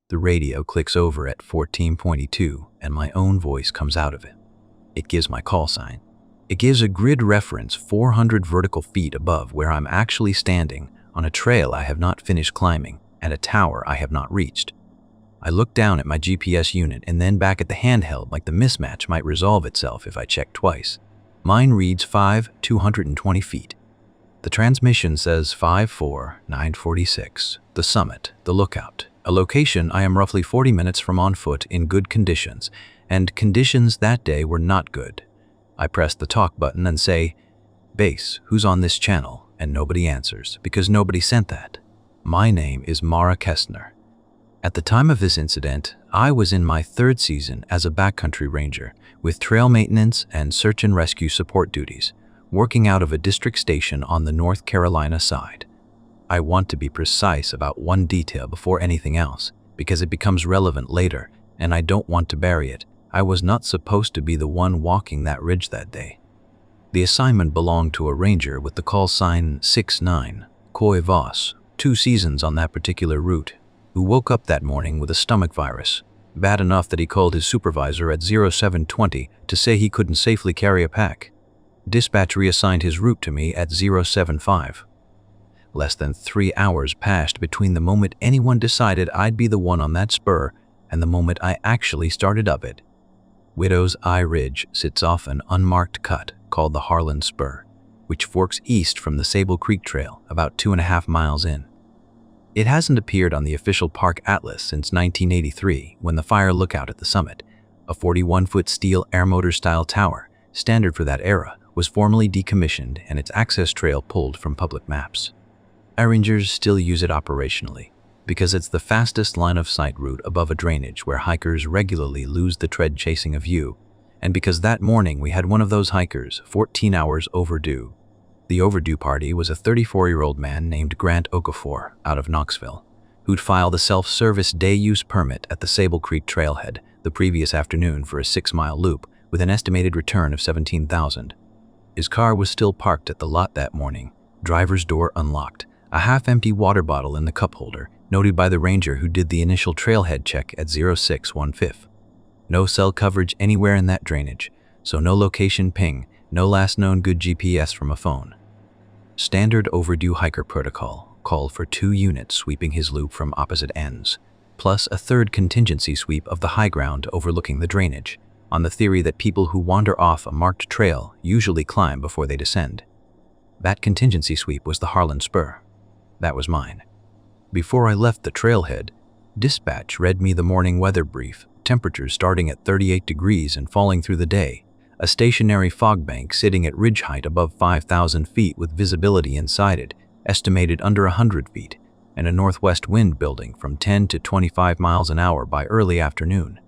The radio clicks over at 14.2 and my own voice comes out of it. It gives my call sign. It gives a grid reference 400 vertical feet above where I'm actually standing on a trail I have not finished climbing and a tower I have not reached. I look down at my GPS unit and then back at the handheld like the mismatch might resolve itself if I check twice. Mine reads 220 feet. The transmission says 946, the summit, the lookout, a location I am roughly 40 minutes from on foot in good conditions, and conditions that day were not good. I press the talk button and say, "Base, who's on this channel?" and nobody answers because nobody sent that. My name is Mara Kestner. At the time of this incident, I was in my 3rd season as a backcountry ranger with trail maintenance and search and rescue support duties, working out of a district station on the North Carolina side. I want to be precise about one detail before anything else because it becomes relevant later and I don't want to bury it. I was not supposed to be the one walking that ridge that day. The assignment belonged to a ranger with the call sign 69, Coy Voss, 2 seasons on that particular route, who woke up that morning with a stomach virus, bad enough that he called his supervisor at 0720 to say he couldn't safely carry a pack. Dispatch reassigned his route to me at 075. Less than 3 hours passed between the moment anyone decided I'd be the one on that spur and the moment I actually started up it. Widow's Eye Ridge sits off an unmarked cut called the Harlan Spur, which forks east from the Sable Creek Trail about 2.5 miles in. It hasn't appeared on the official park atlas since 1983 when the fire lookout at the summit, a 41-foot steel air motor-style tower, standard for that era, was formally decommissioned and its access trail pulled from public maps. Our rangers still use it operationally because it's the fastest line-of-sight route above a drainage where hikers regularly lose the tread chasing a view, and because that morning we had one of those hikers 14 hours overdue. The overdue party was a 34-year-old man named Grant Okafor out of Knoxville, who'd filed a self-service day-use permit at the Sable Creek trailhead the previous afternoon for a 6-mile loop with an estimated return of $17,000. His car was still parked at the lot that morning, driver's door unlocked, a half-empty water bottle in the cup holder, noted by the ranger who did the initial trailhead check at 0615. No cell coverage anywhere in that drainage, so no location ping, no last known good GPS from a phone. Standard overdue hiker protocol called for 2 units sweeping his loop from opposite ends, plus a 3rd contingency sweep of the high ground overlooking the drainage, on the theory that people who wander off a marked trail usually climb before they descend. That contingency sweep was the Harlan Spur. That was mine. Before I left the trailhead, dispatch read me the morning weather brief, temperatures starting at 38 degrees and falling through the day, a stationary fog bank sitting at ridge height above 5,000 feet with visibility inside it, estimated under 100 feet, and a northwest wind building from 10 to 25 miles an hour by early afternoon.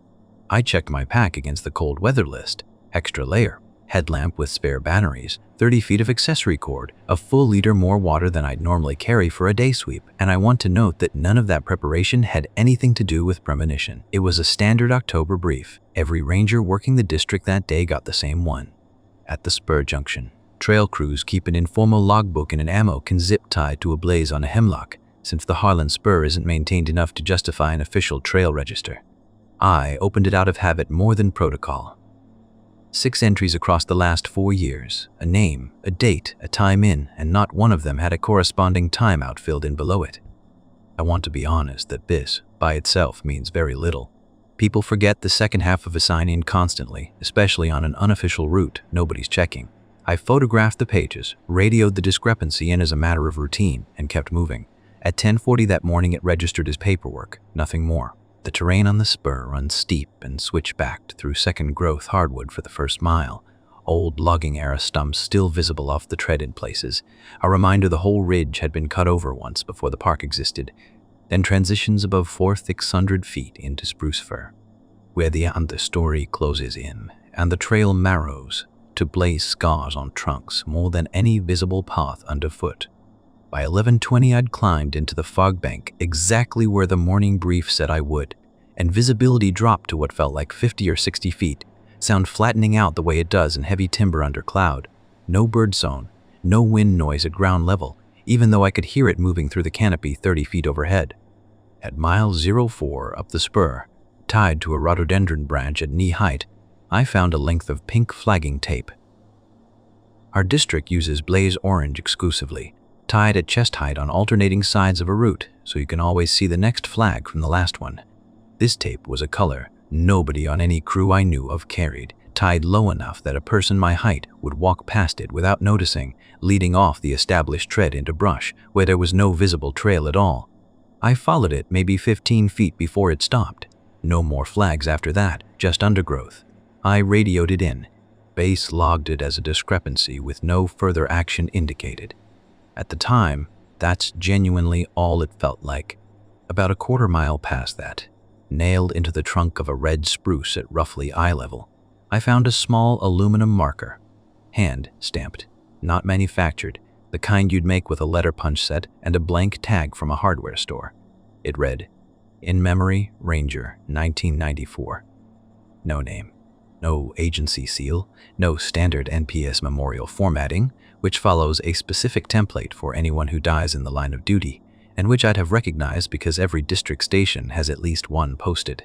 I checked my pack against the cold weather list, extra layer, headlamp with spare batteries, 30 feet of accessory cord, a full liter more water than I'd normally carry for a day sweep, and I want to note that none of that preparation had anything to do with premonition. It was a standard October brief. Every ranger working the district that day got the same one. At the spur junction, trail crews keep an informal logbook and an ammo can zip tied to a blaze on a hemlock, since the Harlan Spur isn't maintained enough to justify an official trail register. I opened it out of habit more than protocol. 6 entries across the last 4 years, a name, a date, a time in, and not one of them had a corresponding timeout filled in below it. I want to be honest that this, by itself, means very little. People forget the second half of a sign-in constantly, especially on an unofficial route nobody's checking. I photographed the pages, radioed the discrepancy in as a matter of routine, and kept moving. At 10:40 that morning it registered as paperwork, nothing more. The terrain on the spur runs steep and switchbacked through second-growth hardwood for the first mile, old logging-era stumps still visible off the tread in places, a reminder the whole ridge had been cut over once before the park existed, then transitions above 400 feet into spruce fir, where the understory closes in, and the trail narrows to blaze scars on trunks more than any visible path underfoot. By 11:20 I'd climbed into the fog bank exactly where the morning brief said I would, and visibility dropped to what felt like 50 or 60 feet, sound flattening out the way it does in heavy timber under cloud. No bird song, no wind noise at ground level, even though I could hear it moving through the canopy 30 feet overhead. At mile 04 up the spur, tied to a rhododendron branch at knee height, I found a length of pink flagging tape. Our district uses blaze orange exclusively, tied at chest height on alternating sides of a route, so you can always see the next flag from the last one. This tape was a color nobody on any crew I knew of carried, tied low enough that a person my height would walk past it without noticing, leading off the established tread into brush where there was no visible trail at all. I followed it maybe 15 feet before it stopped. No more flags after that, just undergrowth. I radioed it in. Base logged it as a discrepancy with no further action indicated. At the time, that's genuinely all it felt like. About a quarter mile past that, nailed into the trunk of a red spruce at roughly eye level, I found a small aluminum marker, hand-stamped, not manufactured, the kind you'd make with a letter punch set and a blank tag from a hardware store. It read, "In Memory, Ranger, 1994. No name, no agency seal, no standard NPS memorial formatting, which follows a specific template for anyone who dies in the line of duty, and which I'd have recognized because every district station has at least one posted.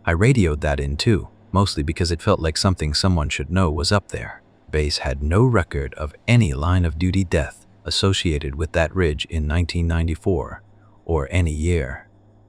I radioed that in too, mostly because it felt like something someone should know was up there. Base had no record of any line of duty death associated with that ridge in 1994, or any year.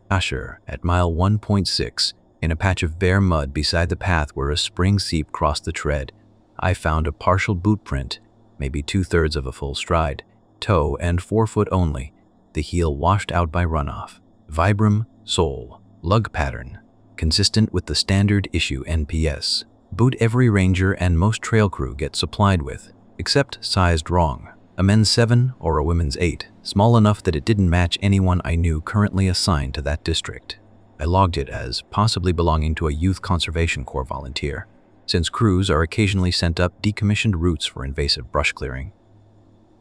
Asher, at mile 1.6, in a patch of bare mud beside the path where a spring seep crossed the tread, I found a partial boot print, maybe 2/3 of a full stride, toe and 4 foot only, the heel washed out by runoff. Vibram, sole, lug pattern, consistent with the standard issue NPS. Boot every ranger and most trail crew get supplied with, except sized wrong. A men's 7 or a women's 8, small enough that it didn't match anyone I knew currently assigned to that district. I logged it as possibly belonging to a Youth Conservation Corps volunteer, since crews are occasionally sent up decommissioned routes for invasive brush clearing.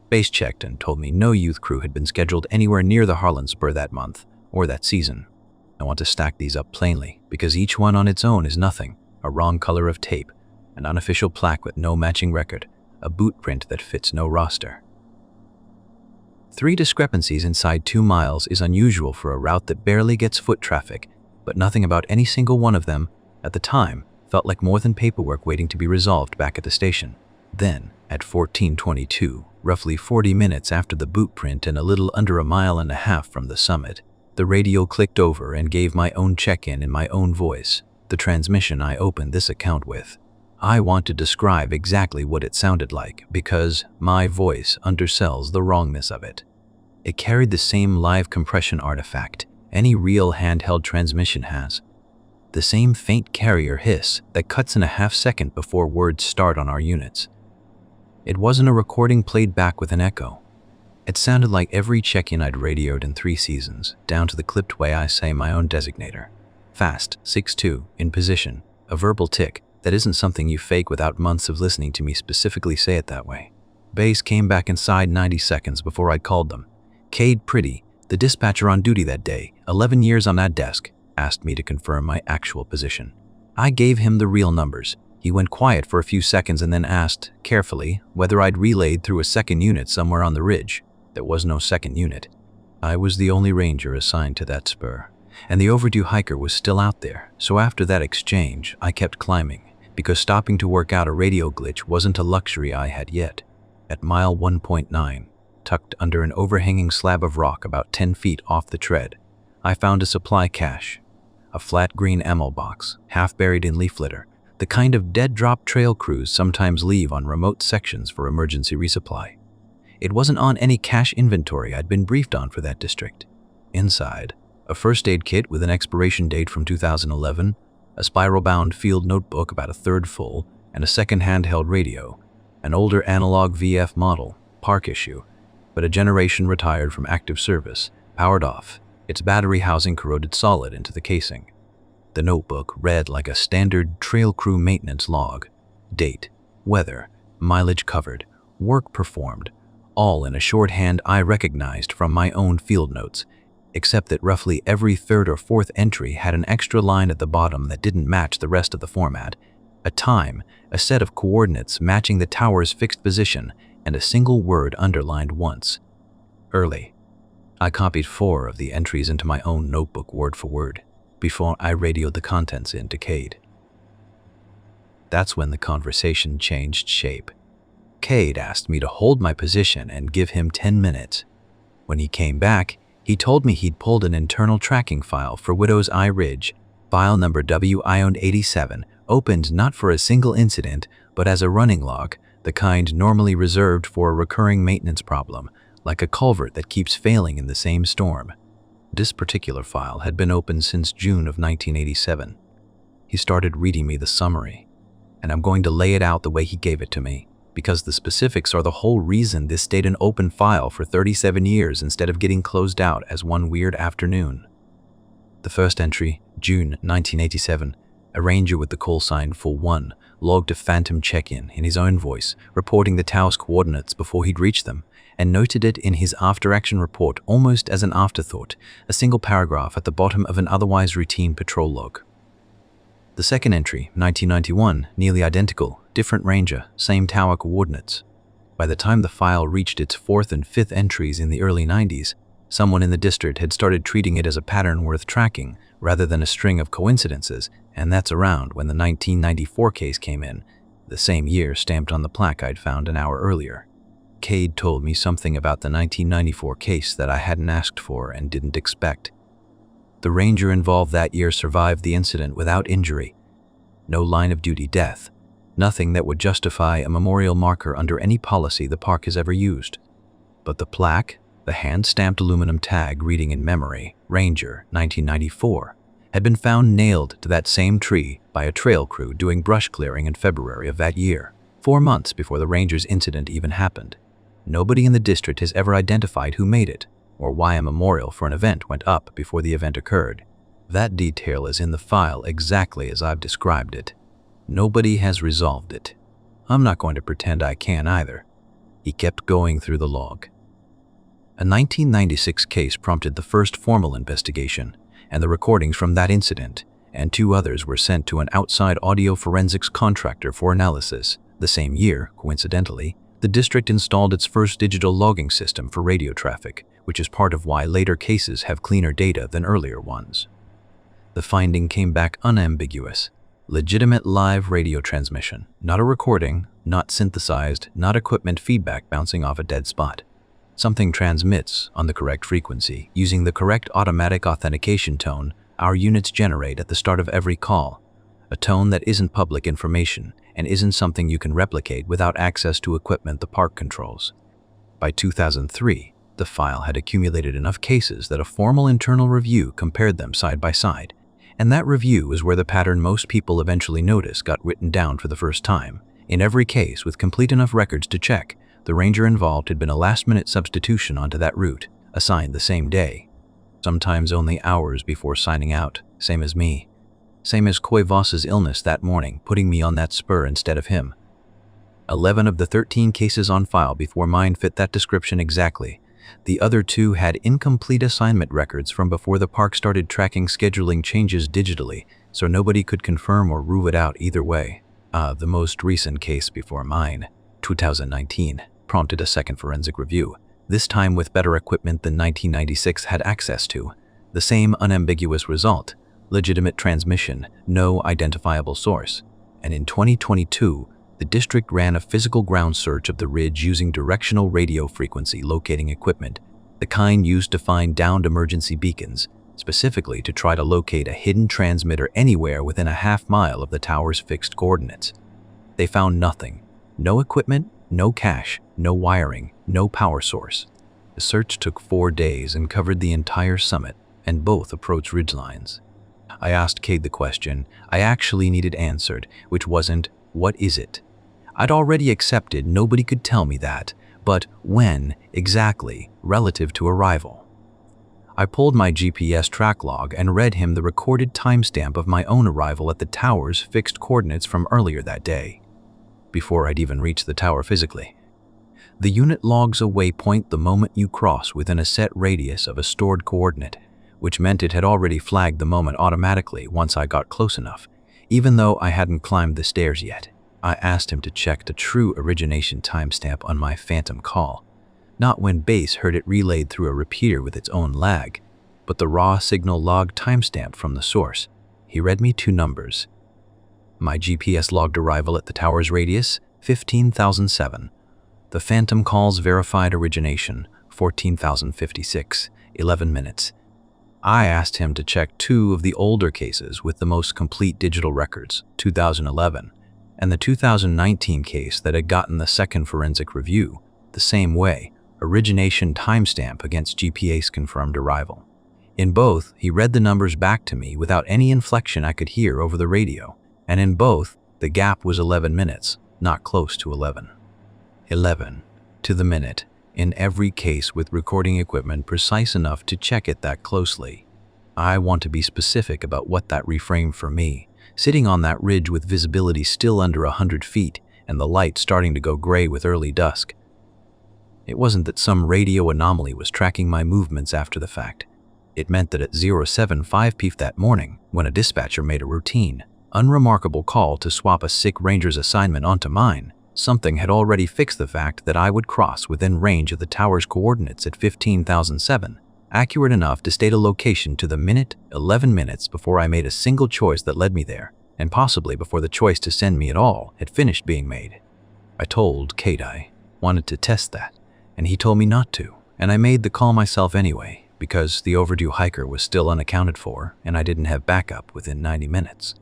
Base checked and told me no youth crew had been scheduled anywhere near the Harlan Spur that month or that season. I want to stack these up plainly because each one on its own is nothing: a wrong color of tape, an unofficial plaque with no matching record, a boot print that fits no roster. 3 discrepancies inside 2 miles is unusual for a route that barely gets foot traffic, but nothing about any single one of them, at the time, felt like more than paperwork waiting to be resolved back at the station. Then, at 14:22, roughly 40 minutes after the boot print and a little under a mile and a half from the summit, the radio clicked over and gave my own check-in my own voice, the transmission I opened this account with. I want to describe exactly what it sounded like because my voice undersells the wrongness of it. It carried the same live compression artifact any real handheld transmission has. The same faint carrier hiss that cuts in a half-second before words start on our units. It wasn't a recording played back with an echo. It sounded like every check-in I'd radioed in 3 seasons, down to the clipped way I say my own designator. Fast, 6-2, in position, a verbal tick that isn't something you fake without months of listening to me specifically say it that way. Base came back inside 90 seconds before I'd called them. Cade Pretty, the dispatcher on duty that day, 11 years on that desk, asked me to confirm my actual position. I gave him the real numbers. He went quiet for a few seconds and then asked, carefully, whether I'd relayed through a second unit somewhere on the ridge. There was no second unit. I was the only ranger assigned to that spur, and the overdue hiker was still out there, so after that exchange, I kept climbing, because stopping to work out a radio glitch wasn't a luxury I had yet. At mile 1.9, tucked under an overhanging slab of rock about 10 feet off the tread, I found a supply cache, a flat green ammo box, half buried in leaf litter, the kind of dead-drop trail crews sometimes leave on remote sections for emergency resupply. It wasn't on any cache inventory I'd been briefed on for that district. Inside, a first aid kit with an expiration date from 2011, a spiral-bound field notebook about a third full, and a second handheld radio, an older analog VF model, park issue, but a generation retired from active service, powered off, its battery housing corroded solid into the casing. The notebook read like a standard trail crew maintenance log: date, weather, mileage covered, work performed, all in a shorthand I recognized from my own field notes, except that roughly every 3rd or 4th entry had an extra line at the bottom that didn't match the rest of the format, a time, a set of coordinates matching the tower's fixed position, and a single word underlined once: early. I copied 4 of the entries into my own notebook word for word before I radioed the contents in to Cade. That's when the conversation changed shape. Cade asked me to hold my position and give him 10 minutes. When he came back, he told me he'd pulled an internal tracking file for Widow's Eye Ridge, file number WION87, opened not for a single incident, but as a running log, the kind normally reserved for a recurring maintenance problem, like a culvert that keeps failing in the same storm. This particular file had been open since June of 1987. He started reading me the summary, and I'm going to lay it out the way he gave it to me, because the specifics are the whole reason this stayed an open file for 37 years instead of getting closed out as one weird afternoon. The first entry, June 1987, a ranger with the call sign for 1 logged a phantom check-in in his own voice, reporting the tower's coordinates before he'd reached them, and noted it in his after-action report almost as an afterthought, a single paragraph at the bottom of an otherwise routine patrol log. The second entry, 1991, nearly identical, different ranger, same tower coordinates. By the time the file reached its 4th and 5th entries in the early 90s, someone in the district had started treating it as a pattern worth tracking rather than a string of coincidences, and that's around when the 1994 case came in, the same year stamped on the plaque I'd found an hour earlier. Cade told me something about the 1994 case that I hadn't asked for and didn't expect. The ranger involved that year survived the incident without injury. No line of duty death. Nothing that would justify a memorial marker under any policy the park has ever used. But the plaque, the hand-stamped aluminum tag reading in memory, Ranger, 1994, had been found nailed to that same tree by a trail crew doing brush clearing in February of that year, 4 months before the ranger's incident even happened. Nobody in the district has ever identified who made it, or why a memorial for an event went up before the event occurred. That detail is in the file exactly as I've described it. Nobody has resolved it. I'm not going to pretend I can either. He kept going through the log. A 1996 case prompted the first formal investigation, and the recordings from that incident and 2 others were sent to an outside audio forensics contractor for analysis. The same year, coincidentally, the district installed its first digital logging system for radio traffic, which is part of why later cases have cleaner data than earlier ones. The finding came back unambiguous. Legitimate live radio transmission, not a recording, not synthesized, not equipment feedback bouncing off a dead spot. Something transmits on the correct frequency, using the correct automatic authentication tone our units generate at the start of every call, a tone that isn't public information and isn't something you can replicate without access to equipment the park controls. By 2003, the file had accumulated enough cases that a formal internal review compared them side by side, and that review is where the pattern most people eventually notice got written down for the first time. In every case with complete enough records to check, the ranger involved had been a last-minute substitution onto that route, assigned the same day, sometimes only hours before signing out, same as me. Same as Coy Voss's illness that morning, putting me on that spur instead of him. 11 of the 13 cases on file before mine fit that description exactly. The other 2 had incomplete assignment records from before the park started tracking scheduling changes digitally, so nobody could confirm or rule it out either way. The most recent case before mine, 2019, prompted a second forensic review, this time with better equipment than 1996 had access to. The same unambiguous result. Legitimate transmission, no identifiable source. And in 2022, the district ran a physical ground search of the ridge using directional radio frequency locating equipment, the kind used to find downed emergency beacons, specifically to try to locate a hidden transmitter anywhere within a half-mile of the tower's fixed coordinates. They found nothing. No equipment, no cache, no wiring, no power source. The search took 4 days and covered the entire summit and both approach ridgelines. I asked Cade the question I actually needed answered, which wasn't, what is it? I'd already accepted nobody could tell me that, but when, exactly, relative to arrival? I pulled my GPS track log and read him the recorded timestamp of my own arrival at the tower's fixed coordinates from earlier that day, before I'd even reached the tower physically. The unit logs a waypoint the moment you cross within a set radius of a stored coordinate, which meant it had already flagged the moment automatically once I got close enough, even though I hadn't climbed the stairs yet. I asked him to check the true origination timestamp on my phantom call. Not when Base heard it relayed through a repeater with its own lag, but the raw signal log timestamp from the source. He read me 2 numbers. My GPS logged arrival at the tower's radius, 15,007. The phantom call's verified origination, 14,056, 11 minutes. I asked him to check 2 of the older cases with the most complete digital records, 2011, and the 2019 case that had gotten the second forensic review, the same way, origination timestamp against GPS-confirmed arrival. In both, he read the numbers back to me without any inflection I could hear over the radio, and in both, the gap was 11 minutes, not close to 11. 11, to the minute, in every case with recording equipment precise enough to check it that closely. I want to be specific about what that reframed for me, sitting on that ridge with visibility still under 100 feet and the light starting to go gray with early dusk. It wasn't that some radio anomaly was tracking my movements after the fact. It meant that at 075 p.m. that morning, when a dispatcher made a routine, unremarkable call to swap a sick ranger's assignment onto mine, something had already fixed the fact that I would cross within range of the tower's coordinates at 15,007, accurate enough to state a location to the minute, 11 minutes before I made a single choice that led me there, and possibly before the choice to send me at all had finished being made. I told Kate I wanted to test that, and he told me not to, and I made the call myself anyway, because the overdue hiker was still unaccounted for and I didn't have backup within 90 minutes.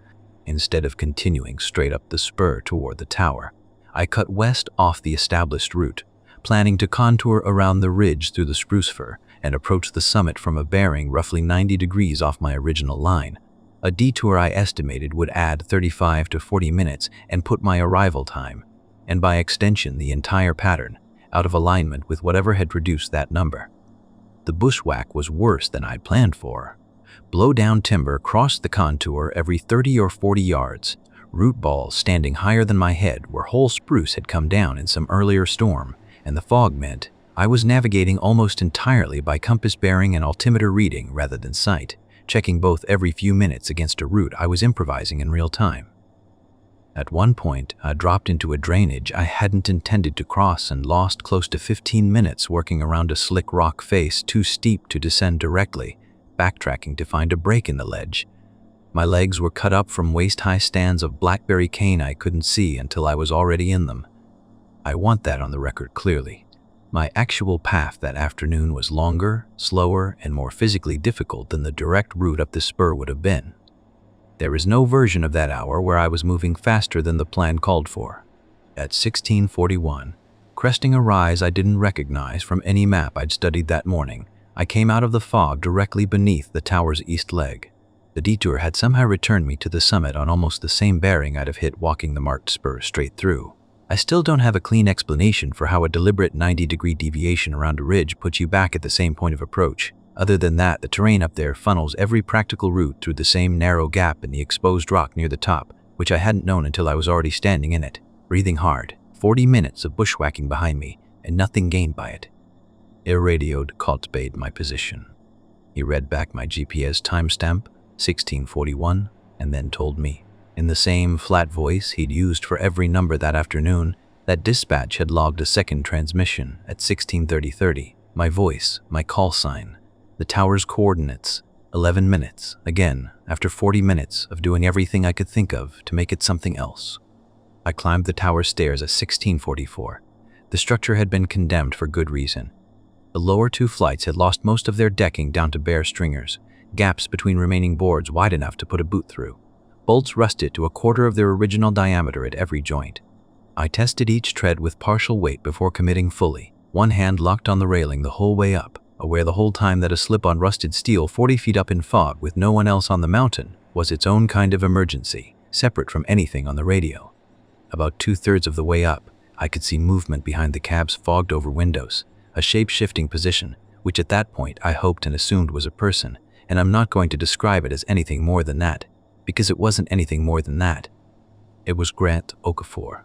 Instead of continuing straight up the spur toward the tower, I cut west off the established route, planning to contour around the ridge through the spruce fir and approach the summit from a bearing roughly 90 degrees off my original line. A detour I estimated would add 35 to 40 minutes and put my arrival time, and by extension the entire pattern, out of alignment with whatever had produced that number. The bushwhack was worse than I'd planned for. Blow-down timber crossed the contour every 30 or 40 yards, root balls standing higher than my head where whole spruce had come down in some earlier storm, and the fog meant I was navigating almost entirely by compass bearing and altimeter reading rather than sight, checking both every few minutes against a route I was improvising in real time. At one point, I dropped into a drainage I hadn't intended to cross and lost close to 15 minutes working around a slick rock face too steep to descend directly, backtracking to find a break in the ledge. My legs were cut up from waist-high stands of blackberry cane I couldn't see until I was already in them. I want that on the record clearly. My actual path that afternoon was longer, slower, and more physically difficult than the direct route up the spur would have been. There is no version of that hour where I was moving faster than the plan called for. At 16:41, cresting a rise I didn't recognize from any map I'd studied that morning, I came out of the fog directly beneath the tower's east leg. The detour had somehow returned me to the summit on almost the same bearing I'd have hit walking the marked spur straight through. I still don't have a clean explanation for how a deliberate 90-degree deviation around a ridge puts you back at the same point of approach. Other than that, the terrain up there funnels every practical route through the same narrow gap in the exposed rock near the top, which I hadn't known until I was already standing in it, breathing hard, 40 minutes of bushwhacking behind me, and nothing gained by it. Irradioed Kaltbade my position. He read back my GPS timestamp, 16:41, and then told me, in the same flat voice he'd used for every number that afternoon, that dispatch had logged a second transmission at 16:30, my voice, my call sign, the tower's coordinates, 11 minutes, again, after 40 minutes of doing everything I could think of to make it something else. I climbed the tower stairs at 16:44. The structure had been condemned for good reason. The lower 2 flights had lost most of their decking down to bare stringers, gaps between remaining boards wide enough to put a boot through. Bolts rusted to a quarter of their original diameter at every joint. I tested each tread with partial weight before committing fully, one hand locked on the railing the whole way up, aware the whole time that a slip on rusted steel 40 feet up in fog with no one else on the mountain was its own kind of emergency, separate from anything on the radio. About 2/3 of the way up, I could see movement behind the cab's fogged-over windows, a shape-shifting position, which at that point I hoped and assumed was a person, and I'm not going to describe it as anything more than that, because it wasn't anything more than that. It was Grant Okafor.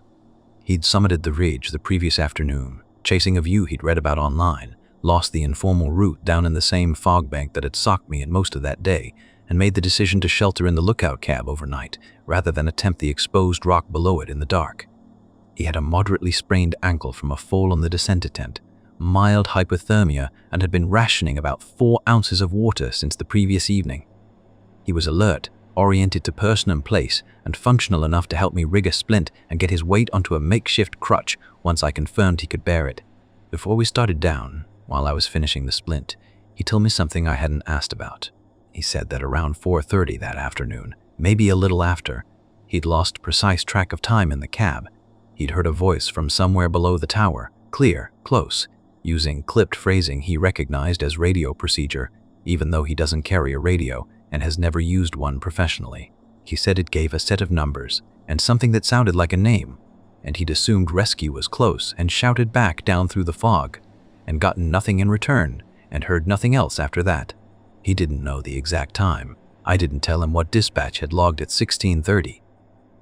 He'd summited the ridge the previous afternoon, chasing a view he'd read about online, lost the informal route down in the same fog bank that had socked me in most of that day, and made the decision to shelter in the lookout cab overnight rather than attempt the exposed rock below it in the dark. He had a moderately sprained ankle from a fall on the descent attempt, mild hypothermia and had been rationing about 4 ounces of water since the previous evening. He was alert, oriented to person and place, and functional enough to help me rig a splint and get his weight onto a makeshift crutch once I confirmed he could bear it. Before we started down, while I was finishing the splint, he told me something I hadn't asked about. He said that around 4:30 that afternoon, maybe a little after, he'd lost precise track of time in the cab. He'd heard a voice from somewhere below the tower, clear, close, using clipped phrasing he recognized as radio procedure, even though he doesn't carry a radio and has never used one professionally. He said it gave a set of numbers and something that sounded like a name, and he'd assumed rescue was close and shouted back down through the fog, and gotten nothing in return and heard nothing else after that. He didn't know the exact time. I didn't tell him what dispatch had logged at 16:30.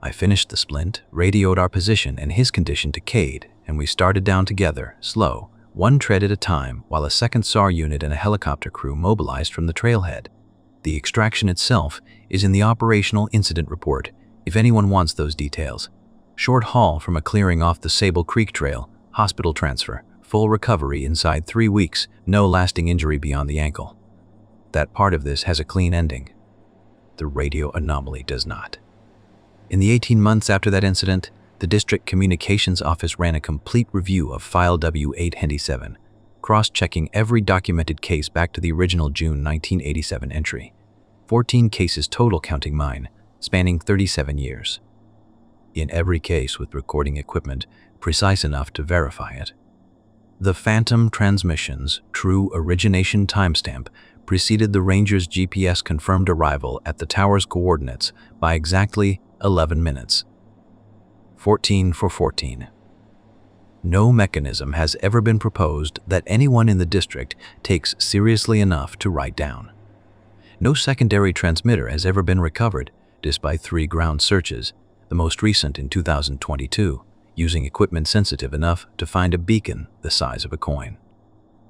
I finished the splint, radioed our position and his condition to Cade, and we started down together, slow, one tread at a time, while a second SAR unit and a helicopter crew mobilized from the trailhead. The extraction itself is in the operational incident report, if anyone wants those details. Short haul from a clearing off the Sable Creek Trail, hospital transfer, full recovery inside 3 weeks, no lasting injury beyond the ankle. That part of this has a clean ending. The radio anomaly does not. In the 18 months after that incident, the District Communications Office ran a complete review of File W897, cross-checking every documented case back to the original June 1987 entry. 14 cases total counting mine, spanning 37 years. In every case with recording equipment precise enough to verify it. The Phantom transmission's true origination timestamp preceded the Ranger's GPS confirmed arrival at the tower's coordinates by exactly 11 minutes. 14 for 14. No mechanism has ever been proposed that anyone in the district takes seriously enough to write down. No secondary transmitter has ever been recovered, despite 3 ground searches, the most recent in 2022, using equipment sensitive enough to find a beacon the size of a coin.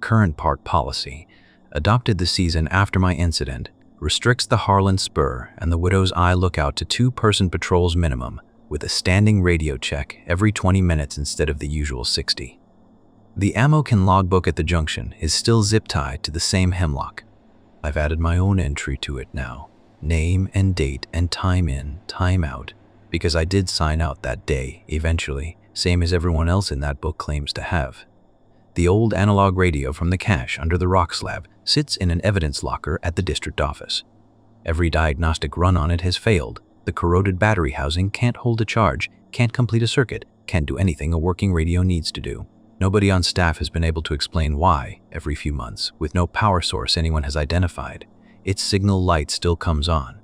Current part policy, adopted the season after my incident, restricts the Harlan Spur and the Widow's Eye lookout to 2-person patrols minimum, with a standing radio check every 20 minutes instead of the usual 60. The Ammokin logbook at the junction is still zip-tied to the same hemlock. I've added my own entry to it now, name and date and time in, time out, because I did sign out that day, eventually, same as everyone else in that book claims to have. The old analog radio from the cache under the rock slab sits in an evidence locker at the district office. Every diagnostic run on it has failed. The corroded battery housing can't hold a charge, can't complete a circuit, can't do anything a working radio needs to do. Nobody on staff has been able to explain why, every few months, with no power source anyone has identified, its signal light still comes on.